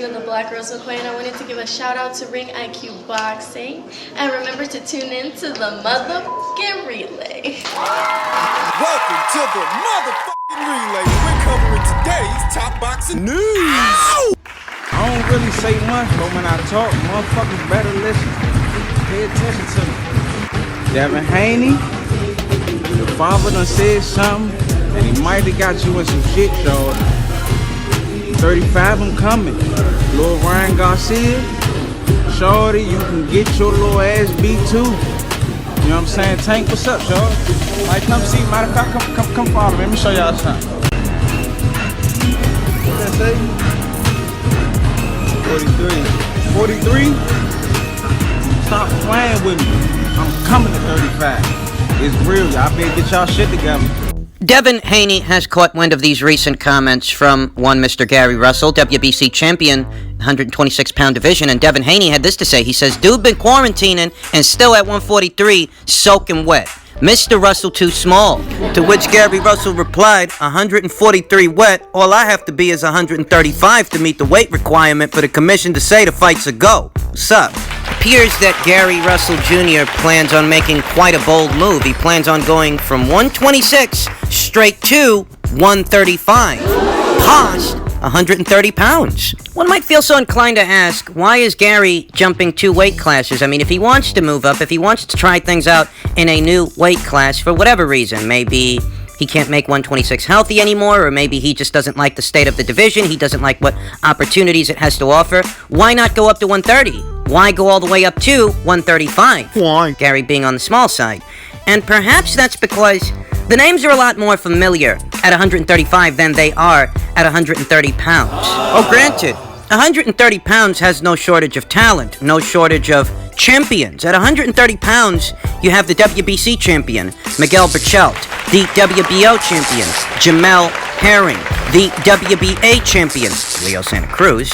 The Black Russel Queen. I wanted to give a shout out to Ring IQ Boxing, and remember to tune in to the motherfucking relay. Welcome to the motherfucking relay. We're covering today's top boxing news. Ow! I don't really say much, but when I talk, motherfuckers better listen. Pay attention to me. Devin Haney, your father done said something, and he might have got you in some shit, dog. 35, I'm coming. Lil Ryan Garcia, shorty, you can get your little ass beat too. You know what I'm saying? Tank, what's up, y'all? Like, come see. Matter of fact, come follow me. Let me show y'all something. What that say? 43. 43? Stop playing with me. I'm coming to 35. It's real, y'all better get y'all shit together. Devin Haney has caught wind of these recent comments from one Mr. Gary Russel, WBC champion, 126-pound division, and Devin Haney had this to say. He says, dude been quarantining and still at 143, soaking wet. Mr. Russell too small. To which Gary Russell replied, 143 wet, all I have to be is 135 to meet the weight requirement for the commission to say the fight's a go. What's up? Appears that Gary Russell Jr. plans on making quite a bold move. He plans on going from 126 straight to 135, past 130 pounds. One might feel so inclined to ask, why is Gary jumping 2 weight classes? I mean, if he wants to move up, if he wants to try things out in a new weight class for whatever reason, maybe he can't make 126 healthy anymore, or maybe he just doesn't like the state of the division, he doesn't like what opportunities it has to offer, why not go up to 130? Why go all the way up to 135? Why? Gary being on the small side. And perhaps that's because the names are a lot more familiar at 135 than they are at 130 pounds. Oh, granted, 130 pounds has no shortage of talent, no shortage of champions. At 130 pounds, you have the WBC champion, Miguel Berchelt, the WBO champion, Jamel Herring, the WBA champion, Leo Santa Cruz,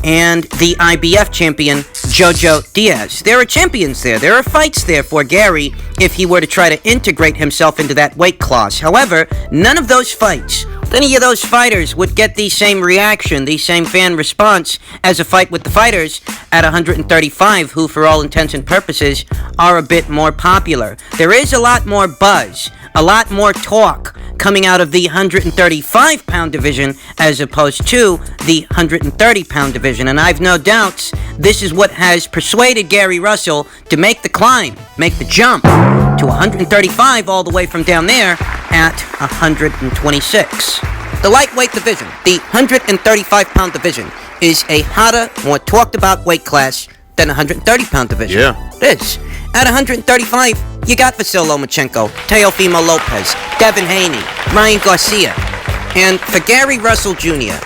and the IBF champion, Jojo Diaz. There are champions there. There are fights there for Gary if he were to try to integrate himself into that weight class. However, none of those fights, any of those fighters would get the same reaction, the same fan response as a fight with the fighters at 135, who for all intents and purposes are a bit more popular. There is a lot more buzz, a lot more talk coming out of the 135-pound division as opposed to the 130-pound division. And I've no doubts this is what has persuaded Gary Russell to make the climb, make the jump to 135 all the way from down there at 126. The lightweight division, the 135-pound division, is a hotter, more talked about weight class than 130-pound division. Yeah. It is. At 135, you got Vasil Lomachenko, Teofimo Lopez, Devin Haney, Ryan Garcia. And for Gary Russell Jr.,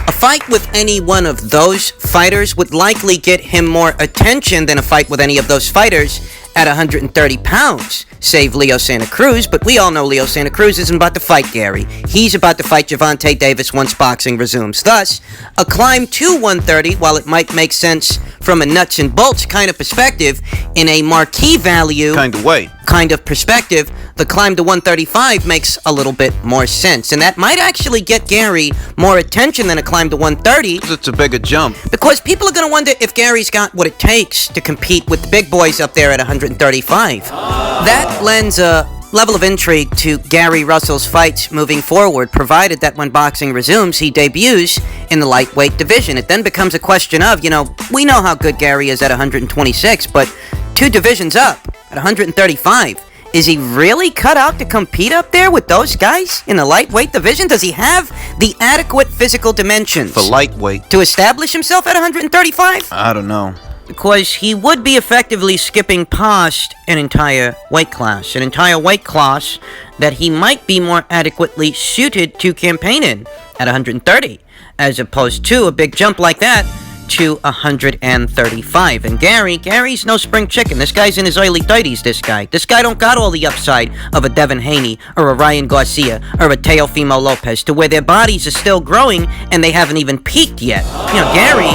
a fight with any one of those fighters would likely get him more attention than a fight with any of those fighters at 130 pounds, save Leo Santa Cruz, but we all know Leo Santa Cruz isn't about to fight Gary. He's about to fight Gervonta Davis once boxing resumes. Thus, a climb to 130, while it might make sense from a nuts and bolts kind of perspective, in a marquee value kind of perspective, the climb to 135 makes a little bit more sense. And that might actually get Gary more attention than a climb to 130. It's a bigger jump. Because people are going to wonder if Gary's got what it takes to compete with the big boys up there at 135. That lends a level of intrigue to Gary Russell's fights moving forward, provided that when boxing resumes, he debuts in the lightweight division. It then becomes a question of, we know how good Gary is at 126, but 2 divisions up at 135. Is he really cut out to compete up there with those guys in the lightweight division? Does he have the adequate physical dimensions For lightweight. to establish himself at 135? I don't know. Because he would be effectively skipping past an entire weight class that he might be more adequately suited to campaign in at 130, as opposed to a big jump like that to 135. And Gary's no spring chicken. This guy's in his early 30s, this guy don't got all the upside of a Devin Haney or a Ryan Garcia or a Teofimo Lopez, to where their bodies are still growing and they haven't even peaked yet. Gary,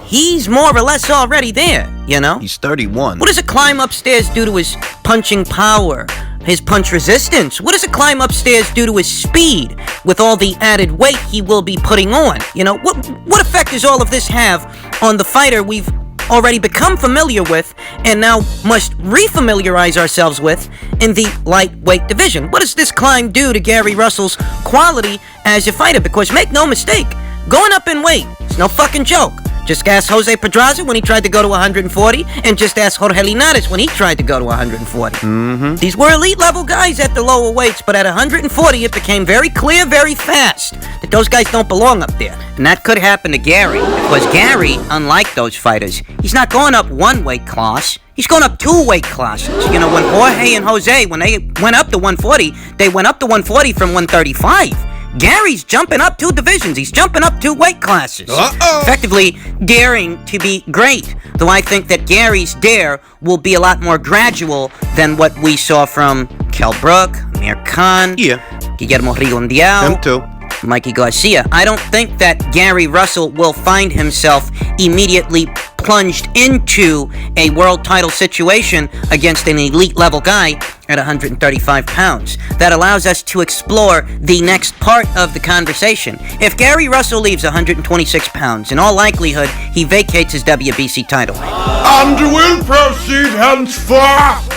he's more or less already there, He's 31. What does a climb upstairs do to his punching power, his punch resistance? What does a climb upstairs do to his speed with all the added weight he will be putting on? You know, what effect does all of this have on the fighter we've already become familiar with and now must refamiliarize ourselves with in the lightweight division? What does this climb do to Gary Russel's quality as a fighter? Because make no mistake, going up in weight is no fucking joke. Just ask Jose Pedraza when he tried to go to 140, and just ask Jorge Linares when he tried to go to 140. These were elite level guys at the lower weights, but at 140 it became very clear very fast that those guys don't belong up there. And that could happen to Gary, because Gary, unlike those fighters, he's not going up one weight class. He's going up 2 weight classes. You know, when Jorge and Jose, when they went up to 140, they went up to 140 from 135. Gary's jumping up 2 divisions. He's jumping up 2 weight classes. Effectively daring to be great. Though I think that Gary's dare will be a lot more gradual than what we saw from Kell Brook, Amir Khan, Guillermo Rigondeaux, Them too. Mikey Garcia. I don't think that Gary Russell will find himself immediately plunged into a world title situation against an elite level guy at 135 pounds. That allows us to explore the next part of the conversation. If Gary Russell leaves 126 pounds, in all likelihood, he vacates his WBC title. And will proceed henceforth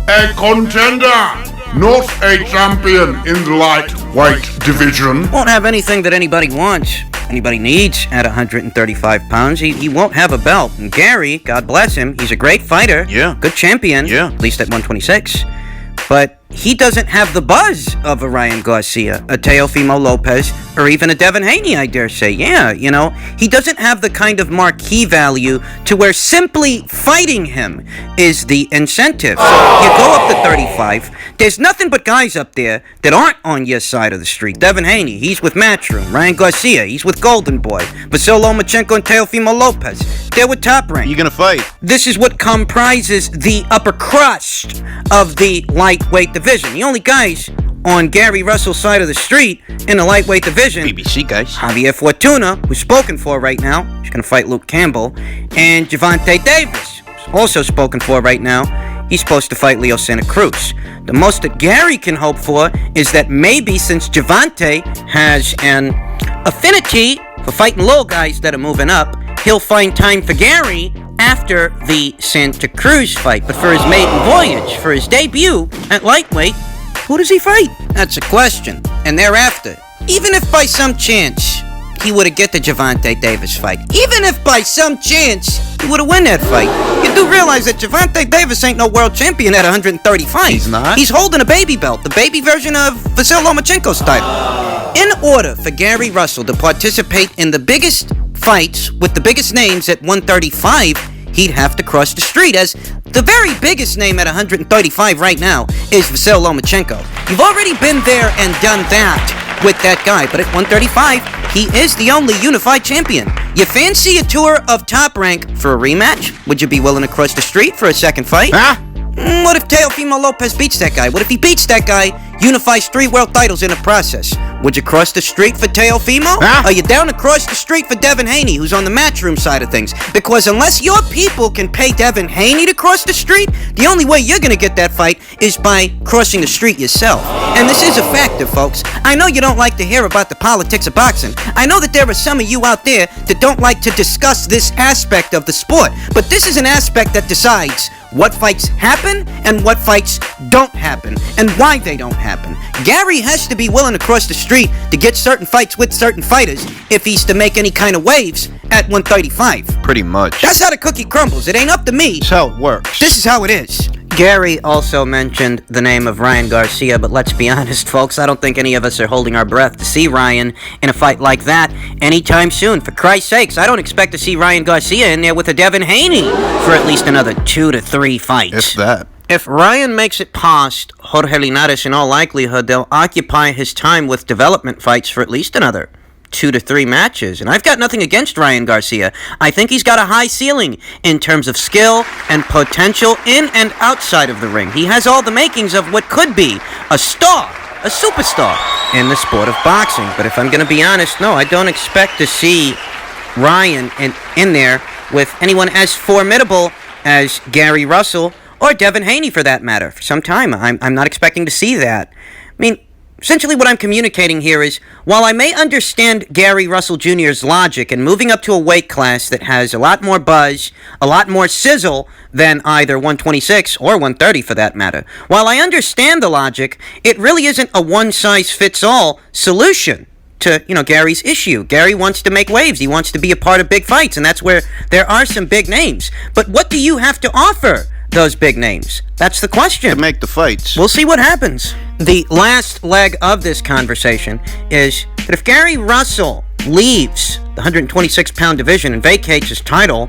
a contender, not a champion in the lightweight division. Won't have anything that anybody wants, anybody needs at 135 pounds. He won't have a belt. And Gary, God bless him, he's a great fighter. Yeah. Good champion. Yeah. At least at 126. But he doesn't have the buzz of a Ryan Garcia, a Teofimo Lopez, or even a Devin Haney, I dare say. Yeah, you know, he doesn't have the kind of marquee value to where simply fighting him is the incentive. So you go up to 35, there's nothing but guys up there that aren't on your side of the street. Devin Haney, he's with Matchroom. Ryan Garcia, he's with Golden Boy. Vasil Lomachenko and Teofimo Lopez, they're with Top Rank. You gonna fight? This is what comprises the upper crust of the lightweight division. The only guys on Gary Russell's side of the street in the lightweight division, BBC guys. Javier Fortuna, who's spoken for right now, he's going to fight Luke Campbell, and Gervonta Davis, who's also spoken for right now. He's supposed to fight Leo Santa Cruz. The most that Gary can hope for is that maybe since Gervonta has an affinity for fighting little guys that are moving up, he'll find time for Gary after the Santa Cruz fight. But for his maiden voyage, for his debut at lightweight, who does he fight? That's a question. And thereafter, even if by some chance he were to get the Gervonta Davis fight, even if by some chance he were to win that fight, you do realize that Gervonta Davis ain't no world champion at 135. He's not? He's holding a baby belt, the baby version of Vasil Lomachenko's title. In order for Gary Russell to participate in the biggest fights with the biggest names at 135, he'd have to cross the street, as the very biggest name at 135 right now is Vasil Lomachenko. You've already been there and done that with that guy, but at 135, he is the only unified champion. You fancy a tour of Top Rank for a rematch? Would you be willing to cross the street for a second fight? Huh? What if Teofimo Lopez beats that guy? What if he beats that guy, unifies 3 world titles in the process? Would you cross the street for Teofimo? Huh? Are you down to cross the street for Devin Haney, who's on the Matchroom side of things? Because unless your people can pay Devin Haney to cross the street, the only way you're gonna get that fight is by crossing the street yourself. And this is a factor, folks. I know you don't like to hear about the politics of boxing. I know that there are some of you out there that don't like to discuss this aspect of the sport. But this is an aspect that decides what fights happen and what fights don't happen, and why they don't happen. Gary has to be willing to cross the street to get certain fights with certain fighters if he's to make any kind of waves at 135. Pretty much. That's how the cookie crumbles. It ain't up to me. That's how it works. This is how it is. Gary also mentioned the name of Ryan Garcia, but let's be honest, folks, I don't think any of us are holding our breath to see Ryan in a fight like that anytime soon. For Christ's sakes, I don't expect to see Ryan Garcia in there with a Devin Haney for at least another 2 to 3 fights. If that. If Ryan makes it past Jorge Linares, in all likelihood, they'll occupy his time with development fights for at least another 2 to 3 matches. And I've got nothing against Ryan Garcia. I think he's got a high ceiling in terms of skill and potential in and outside of the ring. He has all the makings of what could be a star, a superstar in the sport of boxing. But if I'm going to be honest, no, I don't expect to see Ryan in there with anyone as formidable as Gary Russell or Devin Haney for that matter, for some time. I'm not expecting to see that. I mean, essentially what I'm communicating here is, while I may understand Gary Russell Jr.'s logic in moving up to a weight class that has a lot more buzz, a lot more sizzle than either 126 or 130 for that matter, while I understand the logic, it really isn't a one-size-fits-all solution to, Gary's issue. Gary wants to make waves. He wants to be a part of big fights, and that's where there are some big names. But what do you have to offer those big names? That's the question. To make the fights. We'll see what happens. The last leg of this conversation is that if Gary Russell leaves the 126-pound division and vacates his title,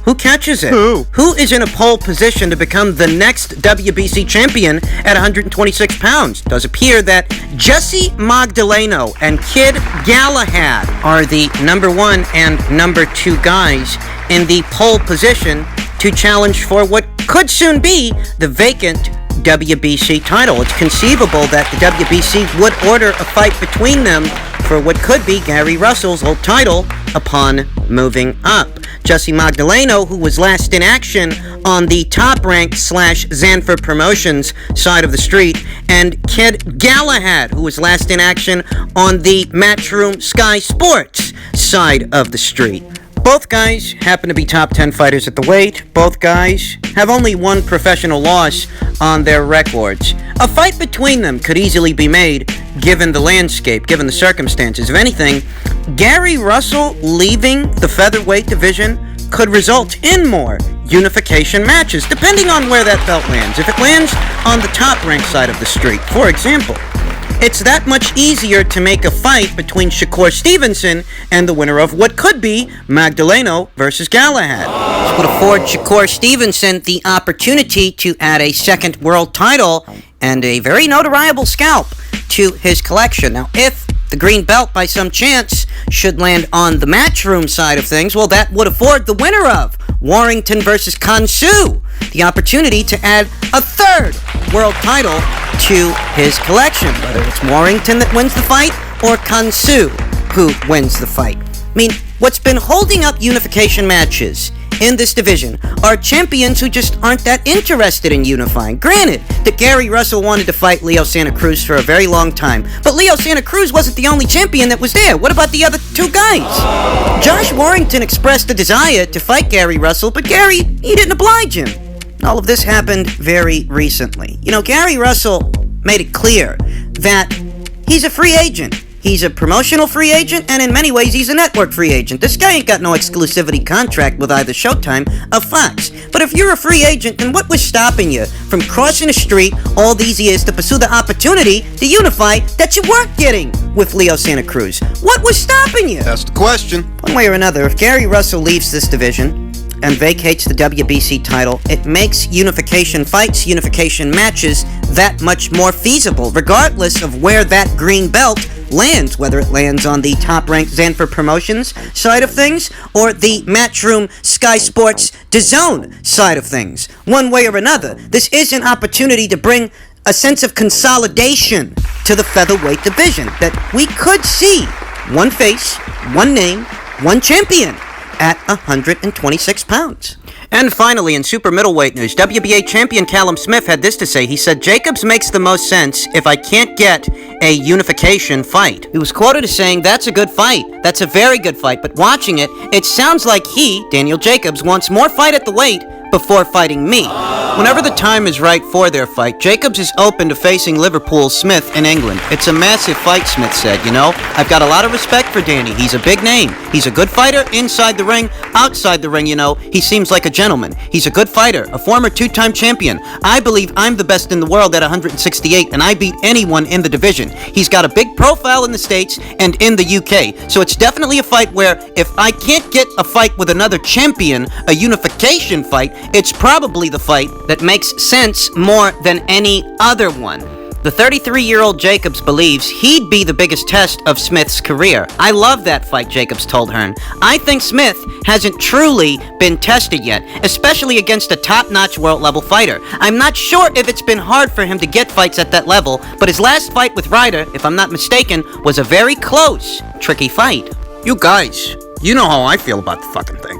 who catches it? Who is in a pole position to become the next WBC champion at 126 pounds? It does appear that Jesse Magdaleno and Kid Galahad are the number 1 and number 2 guys in the pole position to challenge for what could soon be the vacant WBC title. It's conceivable that the WBC would order a fight between them for what could be Gary Russell's old title upon moving up. Jesse Magdaleno, who was last in action on the top-ranked / Zanfer Promotions side of the street, and Kid Galahad, who was last in action on the Matchroom Sky Sports side of the street. Both guys happen to be top 10 fighters at the weight. Both guys have only one professional loss on their records. A fight between them could easily be made, given the landscape, given the circumstances. If anything, Gary Russell leaving the featherweight division could result in more unification matches, depending on where that belt lands. If it lands on the top-ranked side of the street, for example, it's that much easier to make a fight between Shakur Stevenson and the winner of what could be Magdaleno versus Galahad. This would afford Shakur Stevenson the opportunity to add a second world title and a very notoriable scalp to his collection. Now, if the green belt, by some chance, should land on the Matchroom side of things, well, that would afford the winner of Warrington versus Kansu the opportunity to add a third world title to his collection, whether it's Warrington that wins the fight or Kansu who wins the fight. I mean, what's been holding up unification matches in this division are champions who just aren't that interested in unifying. Granted that Gary Russell wanted to fight Leo Santa Cruz for a very long time, but Leo Santa Cruz wasn't the only champion that was there. What about the other 2 guys? Josh Warrington expressed a desire to fight Gary Russell, but Gary, he didn't oblige him. All of this happened very recently. Gary Russell made it clear that he's a free agent. He's a promotional free agent, and in many ways, he's a network free agent. This guy ain't got no exclusivity contract with either Showtime or Fox. But if you're a free agent, then what was stopping you from crossing the street all these years to pursue the opportunity to unify that you weren't getting with Leo Santa Cruz? What was stopping you? That's the question. One way or another, if Gary Russell leaves this division and vacates the WBC title, it makes unification fights, unification matches that much more feasible, regardless of where that green belt lands, whether it lands on the top-ranked Zanfer Promotions side of things or the Matchroom Sky Sports DAZN side of things. One way or another, this is an opportunity to bring a sense of consolidation to the featherweight division, that we could see one face, one name, one champion at 126 pounds. And finally, in super middleweight news, WBA champion Callum Smith had this to say. He said, "Jacobs makes the most sense if I can't get a unification fight." He was quoted as saying, "That's a good fight. That's a very good fight. But watching it, it sounds like he, Daniel Jacobs, wants more fight at the weight before fighting me." Whenever the time is right for their fight, Jacobs is open to facing Liverpool's Smith in England. It's a massive fight, Smith said. I've got a lot of respect for Danny. He's a big name. He's a good fighter inside the ring. Outside the ring, he seems like a gentleman. He's a good fighter, a former 2-time champion. I believe I'm the best in the world at 168, and I beat anyone in the division. He's got a big profile in the States and in the UK, so it's definitely a fight where if I can't get a fight with another champion, a unification fight, it's probably the fight that makes sense more than any other one. The 33-year-old Jacobs believes he'd be the biggest test of Smith's career. "I love that fight," Jacobs told Hearn. "I think Smith hasn't truly been tested yet, especially against a top-notch world-level fighter. I'm not sure if it's been hard for him to get fights at that level, but his last fight with Ryder, if I'm not mistaken, was a very close, tricky fight." You guys, you know how I feel about the fucking thing.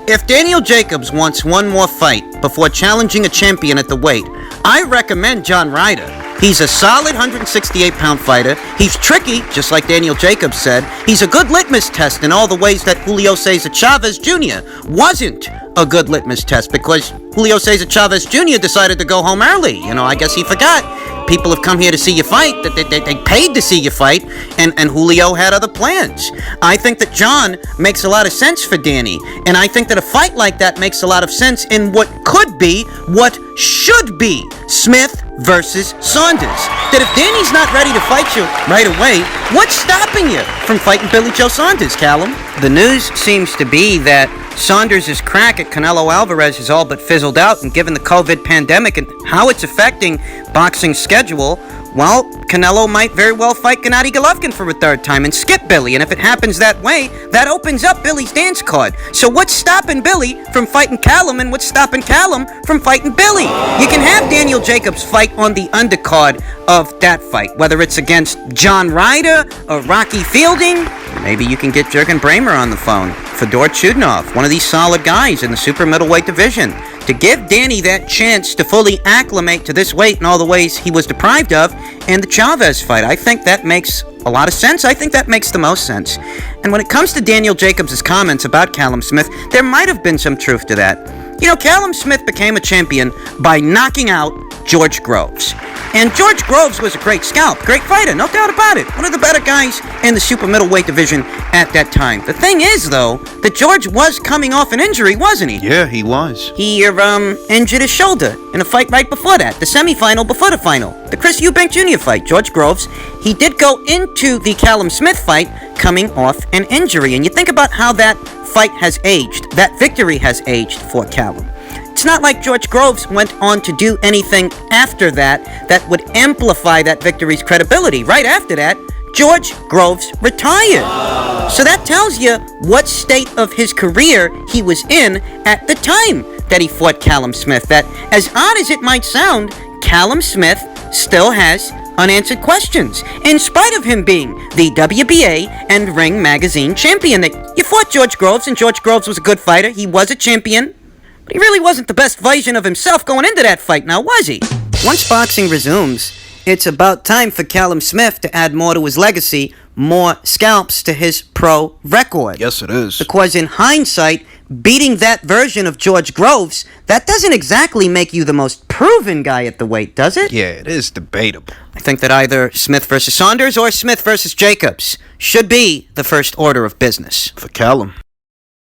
If Daniel Jacobs wants one more fight before challenging a champion at the weight, I recommend John Ryder. He's a solid 168-pound fighter. He's tricky, just like Daniel Jacobs said. He's a good litmus test in all the ways that Julio Cesar Chavez Jr. wasn't a good litmus test, because Julio Cesar Chavez Jr. decided to go home early. I guess he forgot. People have come here to see you fight, that they paid to see you fight, and Julio had other plans. I think that John makes a lot of sense for Danny, and I think that a fight like that makes a lot of sense in what could be, what should be, Smith versus Saunders. That if Danny's not ready to fight you right away, what's stopping you from fighting Billy Joe Saunders, Callum? The news seems to be that Saunders' crack at Canelo Alvarez has all but fizzled out, and given the COVID pandemic and how it's affecting boxing's schedule, well, Canelo might very well fight Gennady Golovkin for a third time and skip Billy, and if it happens that way, that opens up Billy's dance card. So what's stopping Billy from fighting Callum, and what's stopping Callum from fighting Billy? You can have Daniel Jacobs fight on the undercard of that fight, whether it's against John Ryder or Rocky Fielding. Maybe you can get Jürgen Brähmer on the phone, Fedor Chudinov, one of these solid guys in the super middleweight division, to give Danny that chance to fully acclimate to this weight and all the ways he was deprived of in the Chavez fight. I think that makes a lot of sense. I think that makes the most sense. And when it comes to Daniel Jacobs' comments about Callum Smith, there might have been some truth to that. Callum Smith became a champion by knocking out George Groves. And George Groves was a great scalp, great fighter, no doubt about it. One of the better guys in the super middleweight division at that time. The thing is, though, that George was coming off an injury, wasn't he? Yeah, he was. He injured his shoulder in a fight right before that, the semifinal before the final, the Chris Eubank Jr. fight. George Groves, he did go into the Callum Smith fight coming off an injury. And you think about how that fight has aged, that victory has aged for Callum. It's not like George Groves went on to do anything after that would amplify that victory's credibility. Right after that, George Groves retired. So that tells you what state of his career he was in at the time that he fought Callum Smith. That, as odd as it might sound, Callum Smith still has unanswered questions, in spite of him being the WBA and Ring Magazine champion. That you fought George Groves, and George Groves was a good fighter. He was a champion. But he really wasn't the best version of himself going into that fight, now was he? Once boxing resumes, it's about time for Callum Smith to add more to his legacy, more scalps to his pro record. Yes, it is. Because in hindsight, beating that version of George Groves, that doesn't exactly make you the most proven guy at the weight, does it? Yeah, it is debatable. I think that either Smith versus Saunders or Smith versus Jacobs should be the first order of business. For Callum.